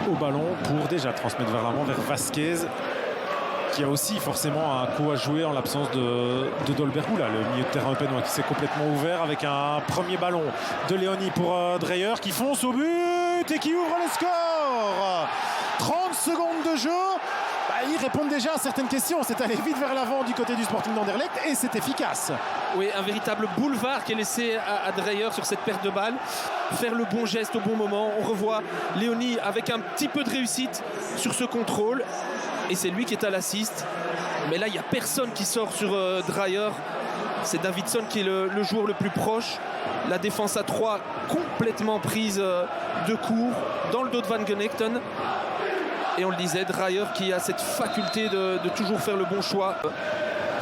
Au ballon pour déjà transmettre vers l'avant, vers Vasquez, qui a aussi forcément un coup à jouer en l'absence de Dolberg. Là, le milieu de terrain européen qui s'est complètement ouvert avec un premier ballon de Léonie pour Dreyer qui fonce au but et qui ouvre le score. 30 secondes de jeu. Ils répondent déjà à certaines questions. C'est allé vite vers l'avant du côté du Sporting d'Anderlecht et c'est efficace. Oui, un véritable boulevard qui est laissé à Dreyer sur cette perte de balle. Faire le bon geste au bon moment. On revoit Léonie avec un petit peu de réussite sur ce contrôle. Et c'est lui qui est à l'assist. Mais là, il n'y a personne qui sort sur Dreyer. C'est Davidson qui est le joueur le plus proche. La défense à 3 complètement prise de court dans le dos de Van Gunekton. Et on le disait, Dreyer qui a cette faculté de toujours faire le bon choix.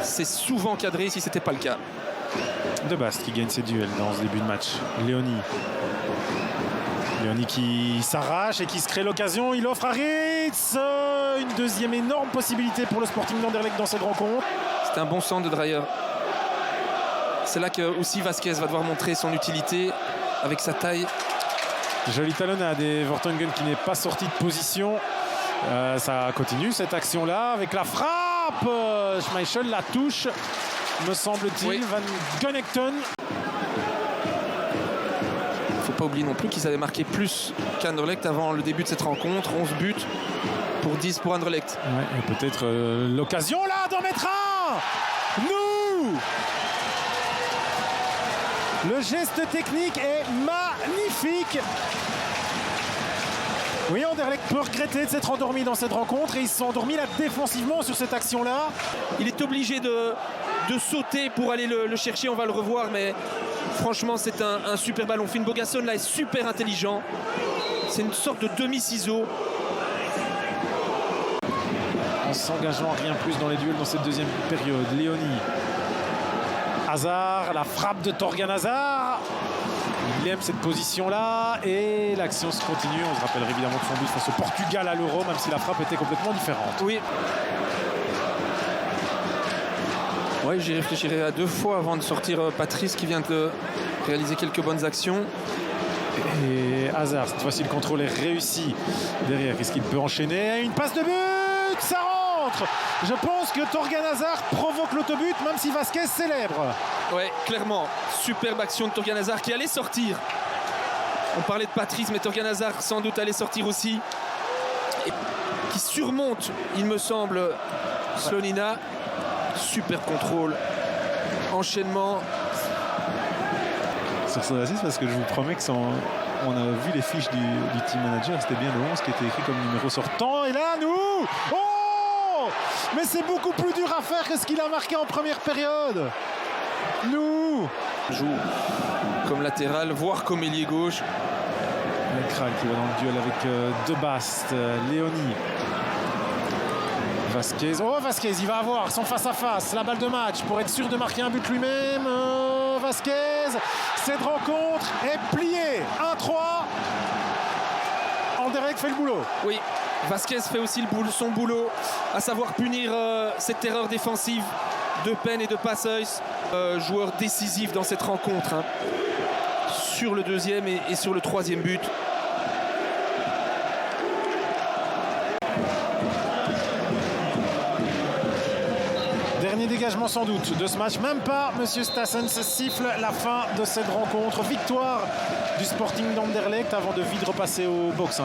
C'est souvent cadré si ce n'était pas le cas. De Bast qui gagne ses duels dans ce début de match. Léonie qui s'arrache et qui se crée l'occasion. Il offre à Ritz une deuxième énorme possibilité pour le Sporting d'Anderlecht dans cette rencontre. C'est un bon centre de Dreyer. C'est là que aussi Vasquez va devoir montrer son utilité avec sa taille. Jolie talonnade et Vertonghen qui n'est pas sorti de position. Ça continue cette action-là avec la frappe. Schmeichel la touche, me semble-t-il. Oui. Van Gunekton. Il ne faut pas oublier non plus qu'ils avaient marqué plus qu'Anderlecht avant le début de cette rencontre. 11 buts pour 10 pour Anderlecht. Ouais, et peut-être l'occasion là d'en mettre un. Nous. Le geste technique est magnifique. Oui, Anderlecht peut regretter de s'être endormi dans cette rencontre et ils se sont endormis là défensivement sur cette action-là. Il est obligé de sauter pour aller le chercher, on va le revoir, mais franchement c'est un super ballon. Finn Bogason là est super intelligent. C'est une sorte de demi-ciseau. En s'engageant rien plus dans les duels dans cette deuxième période. Léonie. Hazard, la frappe de Torgan Hazard. Il aime cette position-là et l'action se continue. On se rappelle évidemment de son but face au Portugal à l'Euro, même si la frappe était complètement différente. Oui. Oui, j'y réfléchirai à 2 fois avant de sortir Patrice qui vient de réaliser quelques bonnes actions. Et Hazard, cette fois-ci le contrôle est réussi. Derrière, est-ce qu'il peut enchaîner? Une passe de but, ça rentre. Je pense que Torgan Hazard provoque l'autobut, même si Vasquez célèbre. Oui, clairement. Superbe action de Torgan Hazard qui allait sortir. On parlait de Patrice, mais Torgan Hazard sans doute allait sortir aussi. Et qui surmonte, il me semble, Slonina. Super contrôle. Enchaînement. Sur son assist, parce que je vous promets que on a vu les fiches du team manager, c'était bien le 11 qui était écrit comme numéro sortant. Et là, nous, oh, mais c'est beaucoup plus dur à faire que ce qu'il a marqué en première période. Nous Joue comme latéral, voire comme ailier gauche. Kral qui va dans le duel avec De Bast, Léonie. Vasquez. Oh, Vasquez, il va avoir son face-à-face, la balle de match pour être sûr de marquer un but lui-même. Vasquez, cette rencontre est pliée. 1-3. Anderlecht fait le boulot. Oui, Vasquez fait aussi son boulot, à savoir punir cette erreur défensive de Pen et de Passeus. Joueur décisif dans cette rencontre, hein, sur le deuxième et sur le troisième but. Dernier dégagement sans doute de ce match. Même pas, Monsieur Stassens siffle la fin de cette rencontre. Victoire du Sporting d'Anderlecht avant de vite repasser au box.